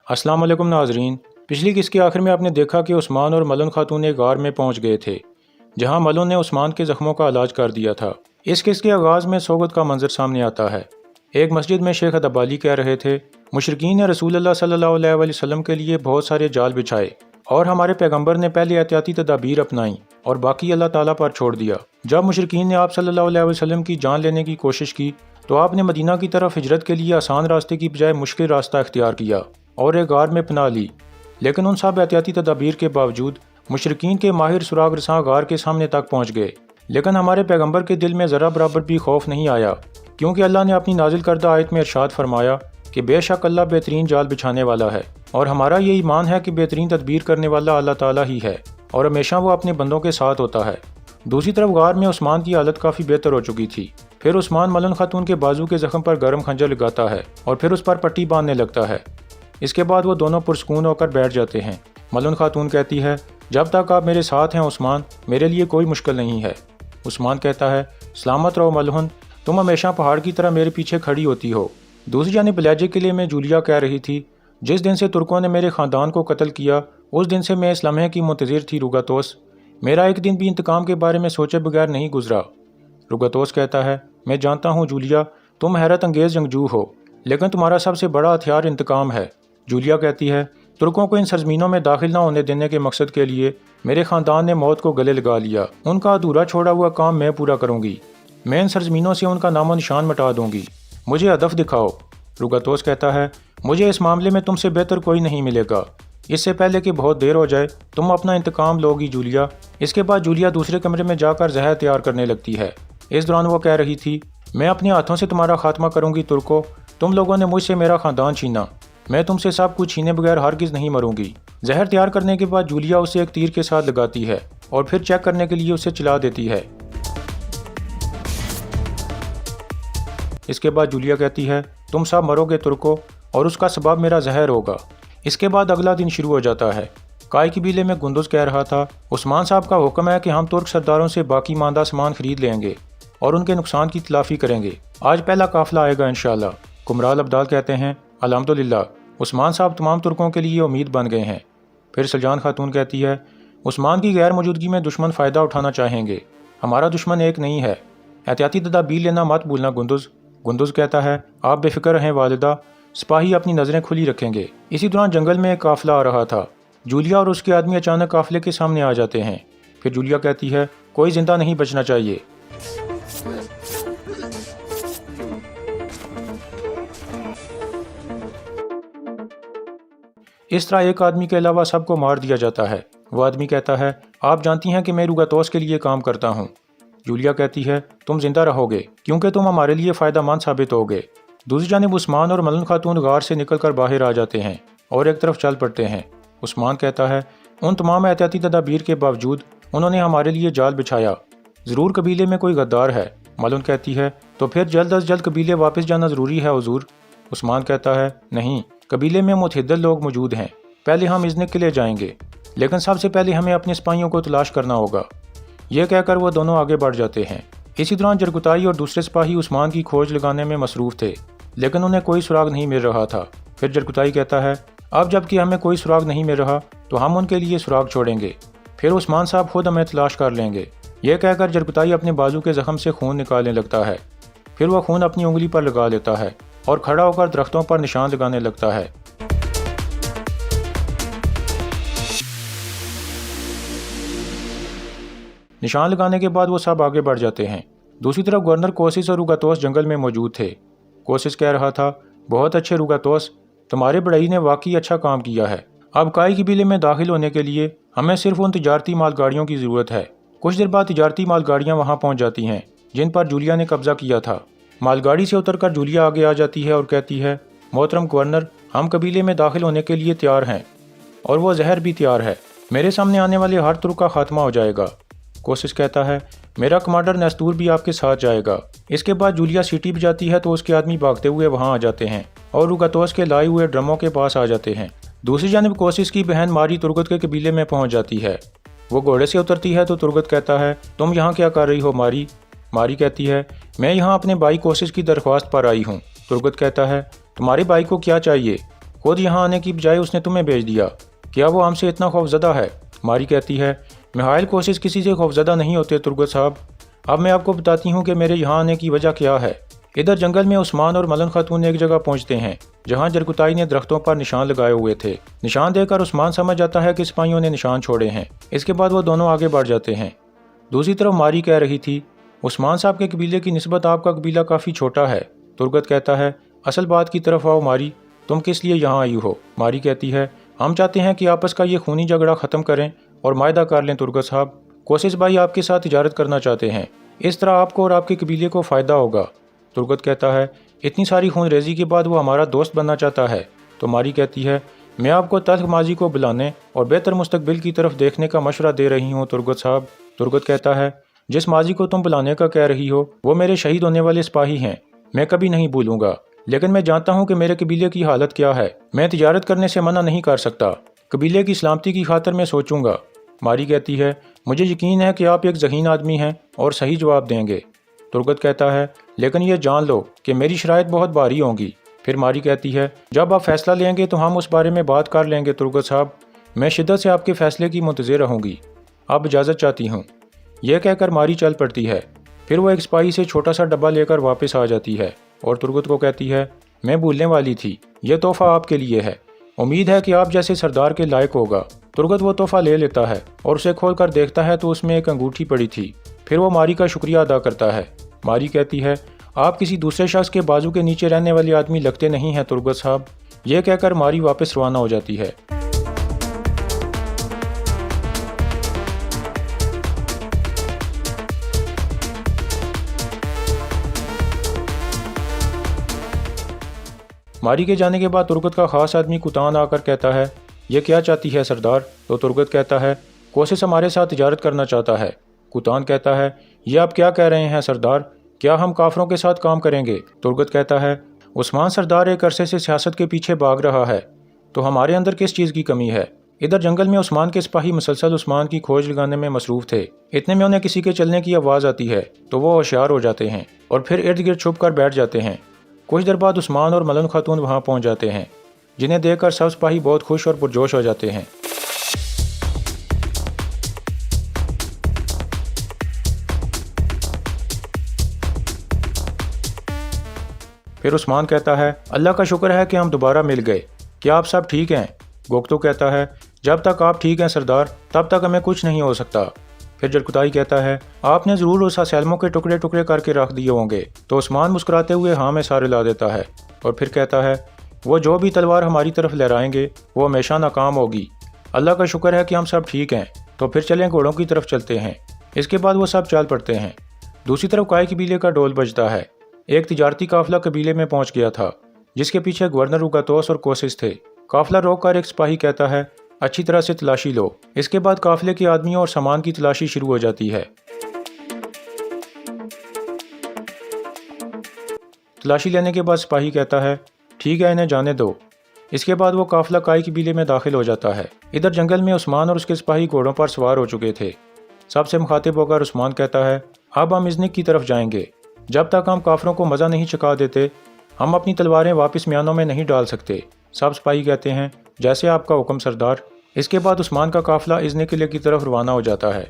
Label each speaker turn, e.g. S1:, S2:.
S1: अस्सलाम वालेकुम नाजरीन। पिछली किस्त के आखिर में आपने देखा कि उस्मान और मलन खातून एक गार में पहुंच गए थे, जहां मलन ने उस्मान के ज़ख्मों का इलाज कर दिया था। इस किस्त के आगाज़ में सोगत का मंजर सामने आता है। एक मस्जिद में शेख अदबाली कह रहे थे, मुशरिकीन ने रसूलुल्लाह सल्लल्लाहु अलैहि वसल्लम के लिए बहुत सारे जाल बिछाए और हमारे पैगम्बर ने पहले एहतियाती तदाबीर अपनाई और बाकी अल्लाह ताला पर छोड़ दिया। जब मुशरिकीन ने आप सल्लल्लाहु अलैहि वसल्लम की जान लेने की कोशिश की तो आपने मदीना की तरफ हिजरत के लिए आसान रास्ते की बजाय मुश्किल रास्ता इख्तियार किया और एक गार में पनाह ली। लेकिन उन सब एहतियाती तदाबीर के बावजूद मुशरिकीन के माहिर सुराग रसां गार के सामने तक पहुँच गए। लेकिन हमारे पैगम्बर के दिल में ज़रा बराबर भी खौफ नहीं आया, क्योंकि अल्लाह ने अपनी नाजिल करदा आयत में इरशाद फरमाया कि बेशक अल्लाह बेहतरीन जाल बिछाने वाला है, और हमारा ये ईमान है कि बेहतरीन तदबीर करने वाला अल्लाह ताला ही है और हमेशा वो अपने बंदों के साथ होता है। दूसरी तरफ गार में उस्मान की हालत काफ़ी बेहतर हो चुकी थी। फिर उस्मान मलन खातून के बाजू के जख्म पर गर्म खंजर लगाता है और फिर उस पर पट्टी बांधने लगता है। इसके बाद वो दोनों पुरसकून होकर बैठ जाते हैं। मलन खातून कहती है, जब तक आप मेरे साथ हैं उस्मान, मेरे लिए कोई मुश्किल नहीं है। उस्मान कहता है, सलामत रहो मलहन, तुम हमेशा पहाड़ की तरह मेरे पीछे खड़ी होती हो। दूसरी जानिब बलैजे किले में जूलिया कह रही थी, जिस दिन से तुर्कों ने मेरे ख़ानदान को कत्ल किया उस दिन से मैं इस लम्हे की मुंतज़िर थी रुगातोस। मेरा एक दिन भी इंतकाम के बारे में सोचे बगैर नहीं गुजरा। रुगातोस कहता है, मैं जानता हूँ जूलिया, तुम हैरत अंगेज़ जंगजू हो, लेकिन तुम्हारा सबसे बड़ा हथियार इंतकाम है। जूलिया कहती है, तुर्कों को इन सरजमीनों में दाखिल न होने देने के मकसद के लिए मेरे ख़ानदान ने मौत को गले लगा लिया। उनका अधूरा छोड़ा हुआ काम मैं पूरा करूँगी। मैं इन सरजमीनों से उनका नामो निशान मिटा दूँगी। मुझे हदफ दिखाओ। रुगातोस कहता है, मुझे इस मामले में तुमसे बेहतर कोई नहीं मिलेगा। इससे पहले कि बहुत देर हो जाए तुम अपना इंतकाम लोगी जूलिया। इसके बाद जूलिया दूसरे कमरे में जाकर जहर तैयार करने लगती है। इस दौरान वो कह रही थी, मैं अपने हाथों से तुम्हारा खात्मा करूँगी तुर्को, तुम लोगों ने मुझसे मेरा ख़ानदान छीना, मैं तुमसे सब कुछ छीने बगैर हरगिज़ नहीं मरूंगी। जहर तैयार करने के बाद जूलिया उसे एक तीर के साथ लगाती है और फिर चेक करने के लिए उसे चला देती है। इसके बाद जूलिया कहती है, तुम सब मरोगे तुर्को, और उसका सबब मेरा जहर होगा। इसके बाद अगला दिन शुरू हो जाता है। काय कबीले में गुंदुज कह रहा था, उस्मान साहब का हुक्म है कि हम तुर्क सरदारों से बाकी मांदा सामान खरीद लेंगे और उनके नुकसान की तलाफी करेंगे। आज पहला काफिला आएगा इंशाल्लाह। कुमराल अब्दाल कहते हैं, अल्हम्दुलिल्लाह, उस्मान साहब तमाम तुर्कों के लिए उम्मीद बन गए हैं। फिर सलजान खातून कहती है, उस्मान की गैर मौजूदगी में दुश्मन फ़ायदा उठाना चाहेंगे। हमारा दुश्मन एक नहीं है, एहतियाती तदाबीर लेना मत भूलना गुंदुज। गुंदुज कहता है, आप बेफिक्र रहें वालिदा, सिपाही अपनी नज़रें खुली रखेंगे। इसी दौरान जंगल में एक काफिला आ रहा था। जूलिया और उसके आदमी अचानक काफिले के सामने आ जाते हैं। फिर जूलिया कहती है, कोई जिंदा नहीं बचना चाहिए। इस तरह एक आदमी के अलावा सबको मार दिया जाता है। वो आदमी कहता है, आप जानती हैं कि मैं रुगातोस के लिए काम करता हूँ। जूलिया कहती है, तुम जिंदा रहोगे क्योंकि तुम हमारे लिए फ़ायदा मंद साबित होगे। दूसरी जानिब उस्मान और मलन खातून गार से निकलकर बाहर आ जाते हैं और एक तरफ चल पड़ते हैं। उस्मान कहता है, उन तमाम एहतियाती तदाबीर के बावजूद उन्होंने हमारे लिए जाल बिछाया, ज़रूर कबीले में कोई गद्दार है। मलन कहती है, तो फिर जल्द अज जल्द कबीले वापस जाना ज़रूरी है हुजूर। उस्मान कहता है, नहीं, कबीले में मुतअद्दिद लोग मौजूद हैं, पहले हम इज़्न के लिए जाएंगे, लेकिन सबसे पहले हमें अपने सिपाहियों को तलाश करना होगा। यह कहकर वो दोनों आगे बढ़ जाते हैं। इसी दौरान जरगुताई और दूसरे सिपाही उस्मान की खोज लगाने में मसरूफ़ थे, लेकिन उन्हें कोई सुराग नहीं मिल रहा था। फिर जरगुताई कहता है, अब जबकि हमें कोई सुराग नहीं मिल रहा तो हम उनके लिए सुराग छोड़ेंगे, फिर उस्मान साहब खुद हमें तलाश कर लेंगे। यह कहकर जरगुताई अपने बाजू के जख्म से खून निकालने लगता है। फिर वह खून अपनी उंगली पर लगा लेता है और खड़ा होकर दरख्तों पर निशान लगाने लगता है। निशान लगाने के बाद वो सब आगे बढ़ जाते हैं। दूसरी तरफ गवर्नर कोसिस और रुगातोस जंगल में मौजूद थे। कोसिस कह रहा था, बहुत अच्छे रुगातोस, तुम्हारे बढ़ई ने वाकई अच्छा काम किया है। अब काय कबीले में दाखिल होने के लिए हमें सिर्फ उन तिजारती मालगाड़ियों की ज़रूरत है। कुछ देर बाद तिजारती मालगाड़ियाँ वहाँ पहुँच जाती हैं जिन पर जूलिया ने कब्जा किया था। मालगाड़ी से उतरकर जूलिया आगे आ जाती है और कहती है, मोहतरम गवर्नर, हम कबीले में दाखिल होने के लिए तैयार हैं और वो जहर भी तैयार है। मेरे सामने आने वाले हर तुर्क का खात्मा हो जाएगा। कोशिश कहता है, मेरा कमांडर नस्तूर भी आपके साथ जाएगा। इसके बाद जूलिया सीटी बजाती है तो उसके आदमी भागते हुए वहां आ जाते हैं और रुगातोस के लाए हुए ड्रमों के पास आ जाते हैं। दूसरी जानिब कोशिश की बहन मारी तुर्गत के कबीले में पहुंच जाती है। वो घोड़े से उतरती है तो तुर्गत कहता है, तुम यहाँ क्या कर रही हो मारी? मारी कहती है, मैं यहाँ अपने भाई कोशिश की दरख्वास्त पर आई हूँ। तुर्गत कहता है, तुम्हारे भाई को क्या चाहिए? خود یہاں آنے کی بجائے اس نے تمہیں بھیج دیا، کیا وہ ہم سے اتنا خوفزدہ ہے؟ ماری کہتی ہے میخائیل کوسس کسی سے خوفزدہ نہیں ہوتے ترگت صاحب، اب میں آپ کو بتاتی ہوں کہ میرے یہاں آنے کی وجہ کیا ہے۔ ادھر جنگل میں عثمان اور ملن خاتون ایک جگہ پہنچتے ہیں جہاں جرگتائی نے درختوں پر نشان لگائے ہوئے تھے۔ نشان دے کر عثمان سمجھ جاتا ہے کہ سپاہیوں نے نشان چھوڑے ہیں۔ اس کے بعد وہ دونوں آگے بڑھ جاتے ہیں۔ دوسری طرف ماری کہہ رہی تھی عثمان صاحب کے قبیلے کی نسبت آپ کا قبیلہ کافی چھوٹا ہے۔ ترگت کہتا ہے اصل بات کی طرف آؤ ماری، تم کس لیے یہاں آئی ہو؟ ماری کہتی ہے ہم چاہتے ہیں کہ آپس کا یہ خونی جھگڑا ختم کریں اور معاہدہ کر لیں ترگت صاحب، کوسس بھائی آپ کے ساتھ تجارت کرنا چاہتے ہیں، اس طرح آپ کو اور آپ کے قبیلے کو فائدہ ہوگا۔ ترگت کہتا ہے اتنی ساری خون ریزی کے بعد وہ ہمارا دوست بننا چاہتا ہے۔ تو ماری کہتی ہے میں آپ کو تلخ ماضی کو بلانے اور بہتر مستقبل کی طرف دیکھنے کا مشورہ دے رہی ہوں ترگت صاحب۔ ترگت کہتا ہے جس ماضی کو تم بلانے کا کہہ رہی ہو وہ میرے شہید ہونے والے سپاہی ہیں، میں کبھی نہیں بھولوں گا، لیکن میں جانتا ہوں کہ میرے قبیلے کی حالت کیا ہے، میں تجارت کرنے سے منع نہیں کر سکتا، قبیلے کی سلامتی کی خاطر میں سوچوں گا۔ ماری کہتی ہے مجھے یقین ہے کہ آپ ایک ذہین آدمی ہیں اور صحیح جواب دیں گے۔ ترگت کہتا ہے لیکن یہ جان لو کہ میری شرائط بہت بھاری ہوں گی۔ پھر ماری کہتی ہے جب آپ فیصلہ لیں گے تو ہم اس بارے میں بات کر لیں گے ترگت صاحب، میں شدت سے آپ کے فیصلے کی منتظر رہوں گی، اب اجازت چاہتی ہوں۔ یہ کہہ کر ماری چل پڑتی ہے۔ پھر وہ ایک سپاہی سے چھوٹا سا ڈبہ لے کر واپس آ جاتی ہے اور ترگت کو کہتی ہے میں بھولنے والی تھی، یہ تحفہ آپ کے لیے ہے، امید ہے کہ آپ جیسے سردار کے لائق ہوگا۔ ترگت وہ تحفہ لے لیتا ہے اور اسے کھول کر دیکھتا ہے تو اس میں ایک انگوٹھی پڑی تھی۔ پھر وہ ماری کا شکریہ ادا کرتا ہے۔ ماری کہتی ہے آپ کسی دوسرے شخص کے بازو کے نیچے رہنے والے آدمی لگتے نہیں ہیں ترگت صاحب۔ یہ کہہ کر ماری واپس روانہ ہو جاتی ہے۔ ماری کے جانے کے بعد ترگت کا خاص آدمی کوتان آ کر کہتا ہے یہ کیا چاہتی ہے سردار؟ تو ترگت کہتا ہے کوسس ہمارے ساتھ تجارت کرنا چاہتا ہے۔ کوتان کہتا ہے یہ آپ کیا کہہ رہے ہیں سردار، کیا ہم کافروں کے ساتھ کام کریں گے؟ ترگت کہتا ہے عثمان سردار ایک عرصے سے سیاست کے پیچھے بھاگ رہا ہے تو ہمارے اندر کس چیز کی کمی ہے؟ ادھر جنگل میں عثمان کے سپاہی مسلسل عثمان کی کھوج لگانے میں مصروف تھے، اتنے میں انہیں کسی کے چلنے کی آواز آتی ہے تو وہ ہوشیار ہو جاتے ہیں اور پھر ارد گرد چھپ کر بیٹھ جاتے ہیں۔ کچھ دیر بعد عثمان اور ملن خاتون وہاں پہنچ جاتے ہیں جنہیں دیکھ کر سب سپاہی بہت خوش اور پرجوش ہو جاتے ہیں۔ پھر عثمان کہتا ہے اللہ کا شکر ہے کہ ہم دوبارہ مل گئے، کیا آپ سب ٹھیک ہیں؟ گوگتو کہتا ہے جب تک آپ ٹھیک ہیں سردار تب تک ہمیں کچھ نہیں ہو سکتا۔ پھر جرگتائی کہتا ہے آپ نے ضرور اس اسیلموں کے ٹکڑے ٹکڑے کر کے رکھ دیے ہوں گے۔ تو عثمان مسکراتے ہوئے ہاں میں سارے لا دیتا ہے اور پھر کہتا ہے وہ جو بھی تلوار ہماری طرف لہرائیں گے وہ ہمیشہ ناکام ہوگی، اللہ کا شکر ہے کہ ہم سب ٹھیک ہیں، تو پھر چلیں گھوڑوں کی طرف چلتے ہیں۔ اس کے بعد وہ سب چل پڑتے ہیں۔ دوسری طرف کائی قبیلے کا ڈول بجتا ہے۔ ایک تجارتی قافلہ قبیلے میں پہنچ گیا تھا جس کے پیچھے گورنر اوگاتوس اور کوسس تھے۔ قافلہ روک کر ایک سپاہی کہتا ہے اچھی طرح سے تلاشی لو۔ اس کے بعد قافلے کے آدمیوں اور سامان کی تلاشی شروع ہو جاتی ہے۔ تلاشی لینے کے بعد سپاہی کہتا ہے ٹھیک ہے انہیں جانے دو۔ اس کے بعد وہ قافلہ کائی قبیلے میں داخل ہو جاتا ہے۔ ادھر جنگل میں عثمان اور اس کے سپاہی گھوڑوں پر سوار ہو چکے تھے۔ سب سے مخاطب ہو کر عثمان کہتا ہے اب ہم ازنک کی طرف جائیں گے، جب تک ہم کافروں کو مزہ نہیں چکھا دیتے ہم اپنی تلواریں واپس میانوں میں نہیں ڈال سکتے۔ سب سپاہی کہتے ہیں جیسے آپ کا حکم سردار۔ اس کے بعد عثمان کا قافلہ ازنک قلعے کی طرف روانہ ہو جاتا ہے۔